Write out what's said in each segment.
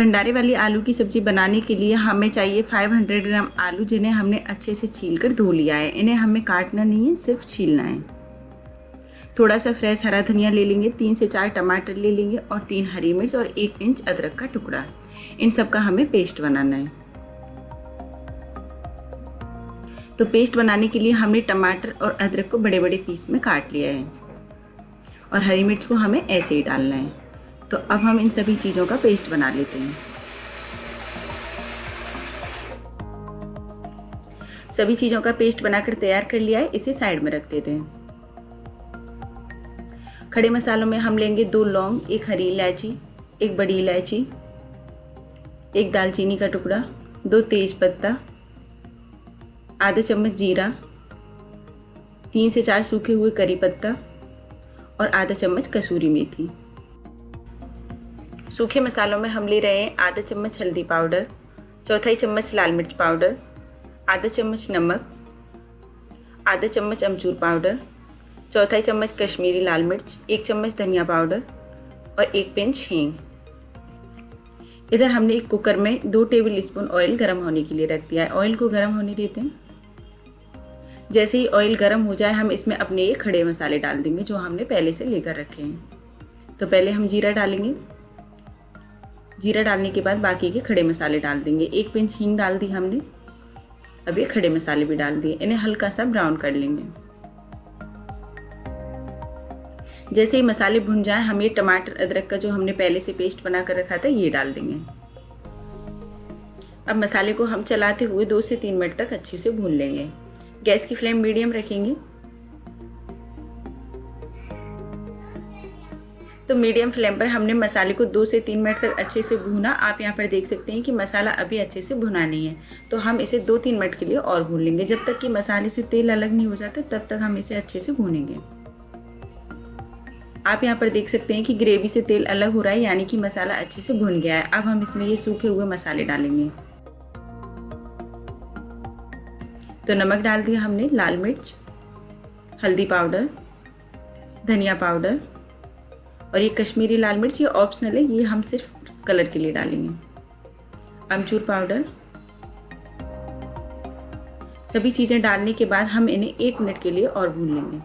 भंडारे वाली आलू की सब्ज़ी बनाने के लिए हमें चाहिए 500 ग्राम आलू, जिन्हें हमने अच्छे से छील कर धो लिया है। इन्हें हमें काटना नहीं है, सिर्फ छीलना है। थोड़ा सा फ्रेश हरा धनिया ले लेंगे, 3 से 4 टमाटर ले लेंगे और 3 हरी मिर्च और 1 इंच अदरक का टुकड़ा। इन सब का हमें पेस्ट बनाना है। तो पेस्ट बनाने के लिए हमने टमाटर और अदरक को बड़े बड़े पीस में काट लिया है और हरी मिर्च को हमें ऐसे ही डालना है। तो अब हम इन सभी चीज़ों का पेस्ट बना लेते हैं। सभी चीज़ों का पेस्ट बनाकर तैयार कर लिया है, इसे साइड में रख देते हैं। खड़े मसालों में हम लेंगे 2 लौंग, 1 हरी इलायची, 1 बड़ी इलायची, 1 दालचीनी का टुकड़ा, 2 तेज पत्ता, आधा चम्मच जीरा, 3 से 4 सूखे हुए करी पत्ता और आधा चम्मच कसूरी मेथी। सूखे मसालों में हम ले रहे हैं आधा चम्मच हल्दी पाउडर, चौथाई चम्मच लाल मिर्च पाउडर, आधा चम्मच नमक, आधा चम्मच अमचूर पाउडर, चौथाई चम्मच कश्मीरी लाल मिर्च, 1 चम्मच धनिया पाउडर और 1 पिंच हींग। इधर हमने एक कुकर में 2 टेबल स्पून ऑयल गर्म होने के लिए रख दिया है। ऑयल को गर्म होने देते हैं। जैसे ही ऑयल गर्म हो जाए हम इसमें अपने ये खड़े मसाले डाल देंगे जो हमने पहले से लेकर रखे हैं। तो पहले हम जीरा डालेंगे। जीरा डालने के बाद बाकी के खड़े मसाले डाल देंगे। 1 पिंच हींग डाल दी हमने। अब ये खड़े मसाले भी डाल दिए। इन्हें हल्का सा ब्राउन कर लेंगे। जैसे ही मसाले भुन जाए हम ये टमाटर अदरक का जो हमने पहले से पेस्ट बना कर रखा था ये डाल देंगे। अब मसाले को हम चलाते हुए 2 से 3 मिनट तक अच्छे से भून लेंगे। गैस की फ्लेम मीडियम रखेंगे। तो मीडियम फ्लेम पर हमने मसाले को 2 से 3 मिनट तक अच्छे से भूना। आप यहाँ पर देख सकते हैं कि मसाला अभी अच्छे से भुना नहीं है, तो हम इसे 2-3 मिनट के लिए और भून लेंगे। जब तक कि मसाले से तेल अलग नहीं हो जाता तब तक हम इसे अच्छे से भूनेंगे। आप यहाँ पर देख सकते हैं कि ग्रेवी से तेल अलग हो रहा है, यानी कि मसाला अच्छे से भुन गया है। अब हम इसमें ये सूखे हुए मसाले डालेंगे। तो नमक डाल दिया हमने, लाल मिर्च, हल्दी पाउडर, धनिया पाउडर और ये कश्मीरी लाल मिर्च, ये ऑप्शनल है, ये हम सिर्फ कलर के लिए डालेंगे। अमचूर पाउडर। सभी चीज़ें डालने के बाद हम इन्हें 1 मिनट के लिए और भून लेंगे।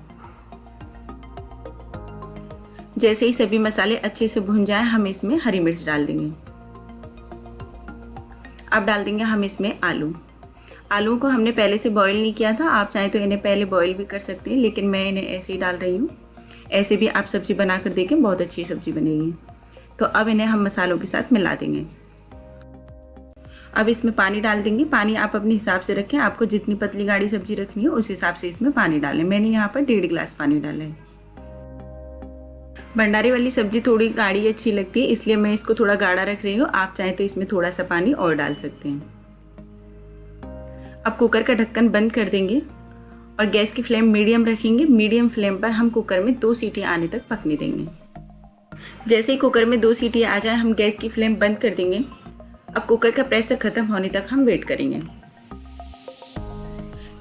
जैसे ही सभी मसाले अच्छे से भुन जाएं हम इसमें हरी मिर्च डाल देंगे। अब डाल देंगे हम इसमें आलू। आलूओं को हमने पहले से बॉईल नहीं किया था। आप चाहें तो इन्हें पहले बॉईल भी कर सकते हैं, लेकिन मैं इन्हें ऐसे ही डाल रही हूँ। ऐसे भी आप सब्ज़ी बना कर देखें, बहुत अच्छी सब्ज़ी बनेगी। तो अब इन्हें हम मसालों के साथ मिला देंगे। अब इसमें पानी डाल देंगे। पानी आप अपने हिसाब से रखें। आपको जितनी पतली गाढ़ी सब्ज़ी रखनी है उस हिसाब से इसमें पानी डालें। मैंने यहाँ पर 1.5 गिलास पानी डाला है। भंडारे वाली सब्ज़ी थोड़ी गाढ़ी अच्छी लगती है, इसलिए मैं इसको थोड़ा गाढ़ा रख रही हूँ। आप चाहें तो इसमें थोड़ा सा पानी और डाल सकते हैं। अब कुकर का ढक्कन बंद कर देंगे और गैस की फ्लेम मीडियम रखेंगे। मीडियम फ्लेम पर हम कुकर में 2 सीटियाँ आने तक पकने देंगे। जैसे ही कुकर में 2 सीटियाँ आ जाए हम गैस की फ्लेम बंद कर देंगे। अब कुकर का प्रेशर ख़त्म होने तक हम वेट करेंगे।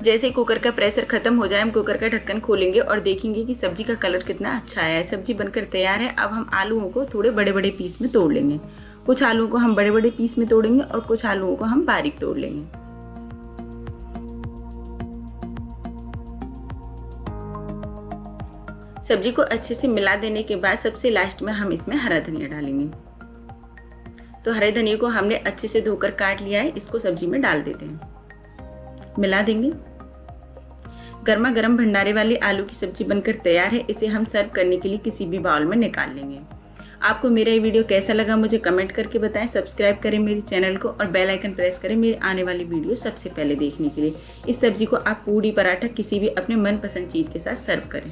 जैसे ही कुकर का प्रेशर ख़त्म हो जाए हम कुकर का ढक्कन खोलेंगे और देखेंगे कि सब्ज़ी का कलर कितना अच्छा आया है। सब्ज़ी बनकर तैयार है। अब हम आलूओं को थोड़े बड़े बड़े पीस में तोड़ लेंगे। कुछ आलूओं को हम बड़े बड़े पीस में तोड़ेंगे और कुछ आलूओं को हम बारीक तोड़ लेंगे। सब्जी को अच्छे से मिला देने के बाद सबसे लास्ट में हम इसमें हरा धनिया डालेंगे। तो हरे धनिया को हमने अच्छे से धोकर काट लिया है। इसको सब्जी में डाल देते हैं, मिला देंगे। गर्मा गर्म भंडारे वाली आलू की सब्जी बनकर तैयार है। इसे हम सर्व करने के लिए किसी भी बाउल में निकाल लेंगे। आपको मेरा ये वीडियो कैसा लगा मुझे कमेंट करके बताएं। सब्सक्राइब करें मेरे चैनल को और बेल आइकन प्रेस करें मेरे आने वाली वीडियो सबसे पहले देखने के लिए। इस सब्जी को आप पूड़ी, पराठा, किसी भी अपने मनपसंद चीज़ के साथ सर्व करें।